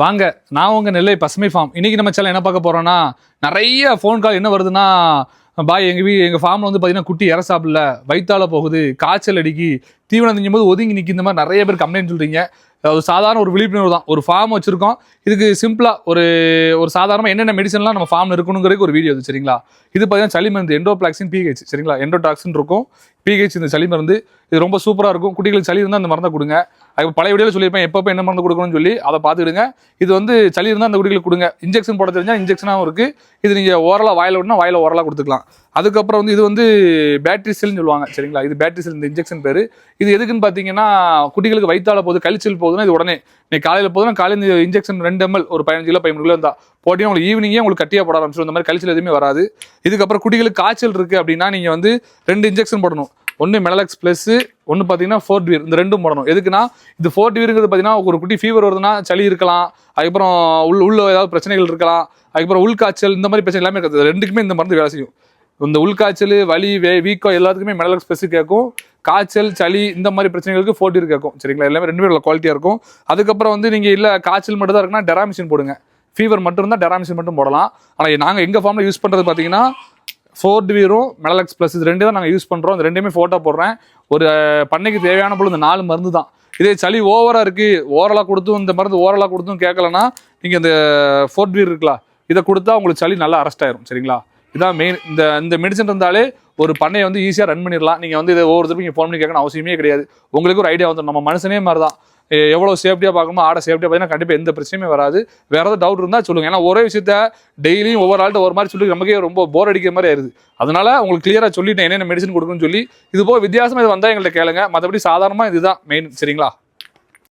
வாங்க, நான் உங்க நெல்லை பசுமை ஃபார்ம். இன்னைக்கு நம்ம சேனல் என்ன பார்க்க போறோம்னா, நிறைய ஃபோன் கால் என்ன வருதுன்னா, பாய் எங்க ஃபார்ம்ல வந்து பாத்தீங்கன்னா குட்டி இற சாப்பிடல, வயித்தால போகுது, காய்ச்சல் அடிக்கி, தீவனம் திங்கும் போது ஒதுங்கி நிற்கி, இந்த மாதிரி நிறைய பேர் கம்ப்ளைண்ட் சொல்றீங்க. அது சாதாரண ஒரு விழிப்புணர்வு தான். ஒரு ஃபார்ம் வச்சிருக்கோம், இதுக்கு சிம்பிளா ஒரு ஒரு சாதாரணமாக என்னென்ன மெடிசன்லாம் நம்ம ஃபார்ம்ல இருக்கணுங்கிறதுக்கு ஒரு வீடியோ சரிங்களா. இது பார்த்தீங்கன்னா சளி மருந்து எண்டோபிளாக்சின் பிஹெச் சரிங்களா. எண்டோடாக்சின் இருக்கும், பிஹெச் இந்த சளி மருந்து. இது ரொம்ப சூப்பராக இருக்கும். குட்டிகளுக்கு சளி இருந்தால் அந்த மருந்தை கொடுங்க. அது பழைய வீடியோவில் சொல்லியிருப்பேன் எப்போ என்ன மருந்து கொடுக்கணும்னு சொல்லி, அதை பார்த்துக்கிடுங்க. இது வந்து சளி இருந்தால் அந்த குட்டிகளுக்கு கொடுங்க. இன்ஜெக்ஷன் போட தெரிஞ்சால் இன்ஜெக்ஷனாகவும் இருக்குது. இது நீங்கள் ஓரலாக வாயில் விடனா வாயில் ஓரலாக கொடுத்துக்கலாம். அதுக்கப்புறம் வந்து இது வந்து பேட்டரி செல்னு சொல்லுவாங்க சரிங்களா. இது பேட்டரி செல், இந்த இன்ஜெக்ஷன் பேர். இது எதுக்குன்னு பார்த்தீங்கன்னா, குட்டிகளுக்கு வயிற்றால போகுது, கழிச்சல் போகுதுன்னா இது உடனே நீங்கள் காலையில் போதுன்னா காலையில் இந்த இன்ஜெக்ஷன் 2 ml ஒரு 15 கிலோ 13 கிலோ இருந்தால் போட்டிங்கன்னா உங்களுக்கு ஈவினிங்கே உங்களுக்கு கட்டியாக போட ஆரம்பிச்சிடும். இந்த மாதிரி கழிச்சல் எதுவுமே வராது. இதுக்கப்புறம் குட்டிகளுக்கு காய்ச்சல் இருக்குது அப்படின்னா நீங்கள் வந்து 2 இன்ஜெக்ஷன் போடணும். ஒன்று மெனலக்ஸ் ப்ளஸ், ஒன்று பார்த்தீங்கன்னா ஃபோர்ட்வீர். இந்த ரெண்டும் போடணும். எதுக்குன்னா, இது ஃபோர்ட்வீருங்கிறது பார்த்தீங்கன்னா ஒரு குட்டி ஃபீவர் வருதுன்னா சளி இருக்கலாம், அதுக்கப்புறம் உள்ள ஏதாவது பிரச்சனைகள் இருக்கலாம், அதுக்கப்புறம் உள்காய்ச்சல், இந்த மாதிரி பிரச்சனை எல்லாமே இருக்குது. ரெண்டுக்குமே இந்த மருந்து வேலை செய்யும். இந்த உள்காய்ச்சல், வலி, வீக்கம் எல்லாத்துக்குமே மெனலக்ஸ் ப்ளஸ் கேட்கும். காய்ச்சல், சளி இந்த மாதிரி பிரச்சனைகளுக்கு ஃபோர்ட்வீர் கேட்கும் சரிங்களா. எல்லாமே ரெண்டு பேரும் குவாலிட்டியாக இருக்கும். அதுக்கப்புறம் வந்து நீங்கள் இல்லை காய்ச்சல் மட்டும் தான் இருக்குன்னா டெராமிசின் போடுங்க. ஃபீவர் மட்டும் இருந்தால் டெராமிசின் மட்டும் போடலாம். ஆனால் நாங்கள் எங்கள் ஃபார்மில் யூஸ் பண்ணுறது பார்த்தீங்கன்னா ஃபோர்ட்வீரும் மெனலக்ஸ் ப்ளஸ், இது ரெண்டு தான் நாங்கள் யூஸ் பண்ணுறோம். இந்த ரெண்டுமே ஃபோட்டோ போடுறேன். ஒரு பண்ணைக்கு தேவையான பொழுது இந்த 4 மருந்து தான். இதே சளி ஓவராக இருக்குது, ஓரலாக கொடுத்தும் இந்த மருந்து ஓரலாக கொடுத்தும் கேட்கலன்னா நீங்கள் இந்த ஃபோர்ட்வீர் இருக்கலாம், இதை கொடுத்தா உங்களுக்கு சளி நல்லா அரெஸ்ட் ஆயிரும் சரிங்களா. இதான் மெயின். இந்த மெடிசன் இருந்தாலே ஒரு பண்ணையை வந்து ஈஸியாக ரன் பண்ணிடலாம். நீங்கள் வந்து இதை ஒவ்வொருத்தருக்கும் நீங்கள் ஃபோன் பண்ணி கேட்கணும் அவசியமே கிடையாது. உங்களுக்கு ஒரு ஐடியா வந்துடும். நம்ம மனுஷனே மாதிரி தான், எவ்வளோ சேஃப்டியாக பார்க்கணுமோ ஆடை சேஃப்டியாக பார்த்தீங்கன்னா கண்டிப்பாக எந்த பிரச்சனையுமே வராது. வேறு ஏதாவது டவுட் இருந்தால் சொல்லுங்கள். ஏன்னா ஒரே விஷயத்த டெய்லியும் ஒவ்வொரு ஆள்கிட்ட ஒரு மாதிரி சொல்லி நமக்கே ரொம்ப போர் அடிக்கிற மாதிரி ஆயிருது. அதனால உங்களுக்கு கிளியராக சொல்லிட்டேன் என்னென்ன மெடிசன் கொடுக்குன்னு சொல்லி. இது போக வித்தியாசமாக இது வந்தால் எங்கள்கிட்ட கேளுங்க. மற்றபடி சாதாரணமாக இதுதான் மெயின் சரிங்களா.